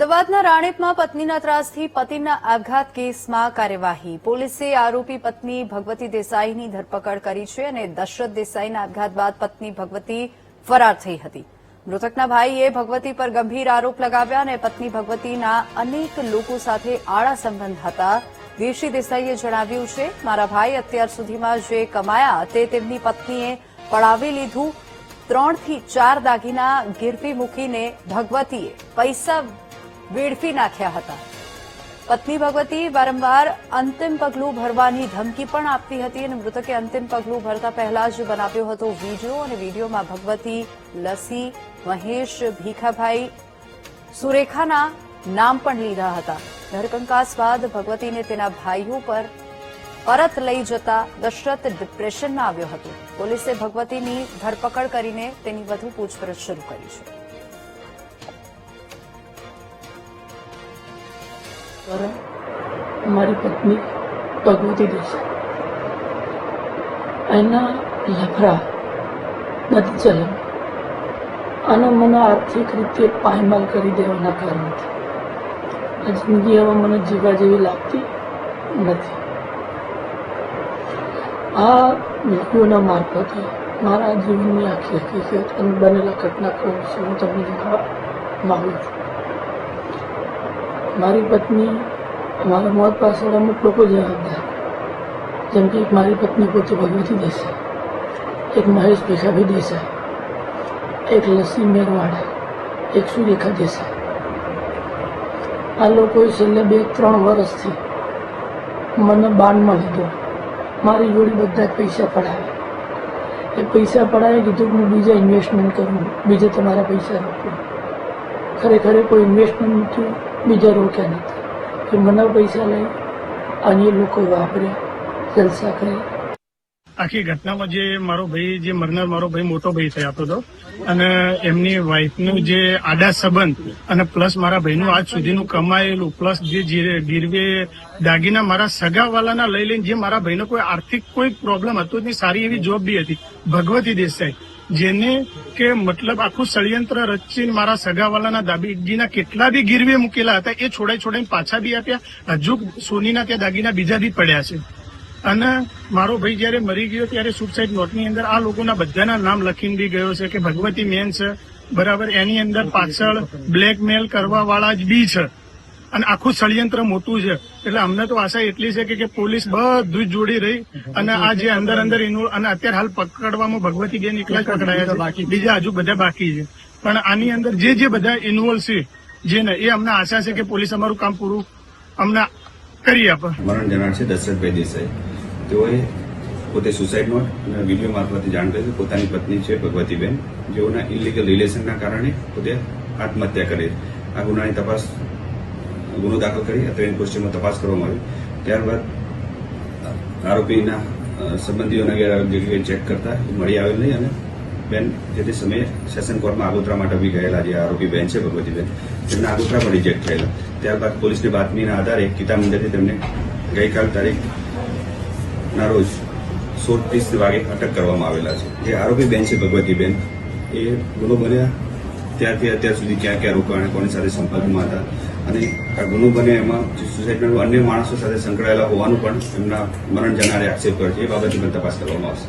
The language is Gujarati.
અમદાવાદના રાણીપમાં પત્નીના ત્રાસથી પતિના આપઘાત કેસમાં કાર્યવાહી. પોલીસે આરોપી પત્ની ભગવતી દેસાઈની ધરપકડ કરી છે અને દશરથ દેસાઈના આપઘાત બાદ પત્ની ભગવતી ફરાર થઈ હતી. મૃતકના ભાઈએ ભગવતી પર ગંભીર આરોપ લગાવ્યા અને પત્ની ભગવતીના અનેક લોકો સાથે આડા સંબંધ હતા. વીરસી દેસાઈએ જણાવ્યું છે, મારા ભાઈ અત્યાર સુધીમાં જે કમાયા તે તેમની પત્નીએ પડાવી લીધું. 3 થી 4 દાગીના ગીરવી મૂકીને ભગવતીએ પૈસા વેડફી નાખ્યા હતા. પત્ની ભગવતી વારંવાર અંતિમ પગલું ભરવાની ધમકી પણ આપતી હતી અને મૃતકે અંતિમ પગલું ભરતા પહેલા જ બનાવ્યો હતો વિડીયો અને વિડીયોમાં ભગવતી, લસી, મહેશ, ભીખાભાઈ, સુરેખાના નામ પણ લીધા હતા. ધરકંકાસ બાદ ભગવતીને તેના ભાઈઓ પર પરત લઈ જતા દશરથ ડિપ્રેશનમાં આવ્યો હતો. પોલીસે ભગવતીની ધરપકડ કરીને તેની વધુ પૂછપરછ શરૂ કરી છે. हमारी पत्नी भगवती देसाई एना लफड़ा નથી ચલન અને મને આર્થિક રીતે પાયમાલ કરી દેવાના કારણથી આ જિંદગી હવે મને જીવા જેવી લાગતી નથી. આ વિડીયોના મારફતે મારા જીવનની આખી હકીકત અને બનેલા ઘટનાક્રમ વિશે હું તમને જણાવવા માગું છું. મારી પત્ની મારા મોત પાછળ અમુક લોકો જવાબદાર, જેમ કે એક મારી પત્ની પોતે ભગવતી દેસાઈ, એક મહેશ ભીખાભાઈ દેસાઈ, એક લસી મેરવાડા, એક સુરેખા દેસાઈ. આ લોકોએ છેલ્લે 2-3 વર્ષથી મને બાનમાં લીધો. મારી જોડે બધા પૈસા પડાવ્યા. એ પૈસા પડાવી કીધું હું બીજા ઇન્વેસ્ટમેન્ટ કરું, બીજે તમારા પૈસા રોકું. ખરેખર કોઈ ઇન્વેસ્ટમેન્ટ નથી, બીજા રોક્યા નથી. કે મને પૈસા લઈ અન્ય લોકો વાપરે, જલસા કરે. આખી ઘટનામાં જે મારો ભાઈ, જે મરનાર મારો ભાઈ મોટો ભાઈ થયો હતો અને એમની વાઇફનું જે આડા સંબંધ અને પ્લસ મારા ભાઈનું આજ સુધીનું કમાયેલું પ્લસ જે ગીરવે દાગીના મારા સગાવાલાના લઈ લઈને જે મારા ભાઈનો કોઈ આર્થિક કોઈ પ્રોબ્લેમ હતો જ નહીં, સારી એવી જોબ બી હતી. ભગવતી દેસાઈ જેને કે મતલબ આખું ષડયંત્ર રચીને મારા સગાવાલાના દાગીના કેટલા બી ગીરવે મૂકેલા હતા એ છોડાઈને પાછા બી આપ્યા. હજુ સોનીના ત્યાં દાગીના બીજા બી પડ્યા છે. અને મારો ભાઈ જયારે મરી ગયો ત્યારે સુસાઇડ નોટની અંદર આ લોકોના બધાના નામ લખીને બી ગયો છે કે ભગવતી મેન છે, બરાબર. એની અંદર પાછળ બ્લેકમેલ કરવા વાળા જ બી છે અને આખું ષડયંત્ર મોટું છે. એટલે અમને તો આશા એટલી છે કે પોલીસ બધું જ જોડી રહી અને આ જે અંદર ઇન્વોલ્વ, અને અત્યારે હાલ પકડવામાં ભગવતી બેન એકલા જ પકડાયા છે, બીજા હજુ બધા બાકી છે. પણ આની અંદર જે બધા ઇન્વોલ્વ છે જે ને એ અમને આશા છે કે પોલીસ અમારું કામ પૂરું અમને કરી આપે. મરણ જનાર છે દશરથભાઈ દેસાઈ. તેઓએ પોતે સુસાઇડ નોટ અને વિડીયો મારફતે જાણ કરી પોતાની પત્ની છે ભગવતીબેન, જેઓના ઇલીગલ રિલેશનના કારણે પોતે આત્મહત્યા કરી. આ ગુનાની તપાસ ગુનો દાખલ કરી અત્યારે ક્વેશ્ચનમાં તપાસ કરવામાં આવી. ત્યારબાદ આરોપીના સંબંધીઓના જગ્યાએ ચેક કરતા મળી આવેલ નહીં અને બેન જે તે સમયે સેશન કોર્ટમાં આગોતરા માટે બી ગયેલા. જે આરોપી બેન છે ભગવતીબેન, તેમના આગોતરા પણ રિજેક્ટ થયેલા. ત્યારબાદ પોલીસની બાતમીના આધારે કિતા મંદિરથી તેમને ગઈકાલ તારીખના રોજ 16:30 વાગે અટક કરવામાં આવેલા છે. જે આરોપી બેન છે ભગવતીબેન, એ ગુનો બન્યા ત્યારથી અત્યાર સુધી ક્યાં ક્યાં રોકાણ, કોની સાથે સંપર્કમાં હતા અને આ ગુનો બને એમાં સોસાયટીના અન્ય માણસો સાથે સંકળાયેલા હોવાનું પણ એમના મરણ જનારે આક્ષેપ કરે છે. એ બાબતે પણ તપાસ કરવામાં આવશે.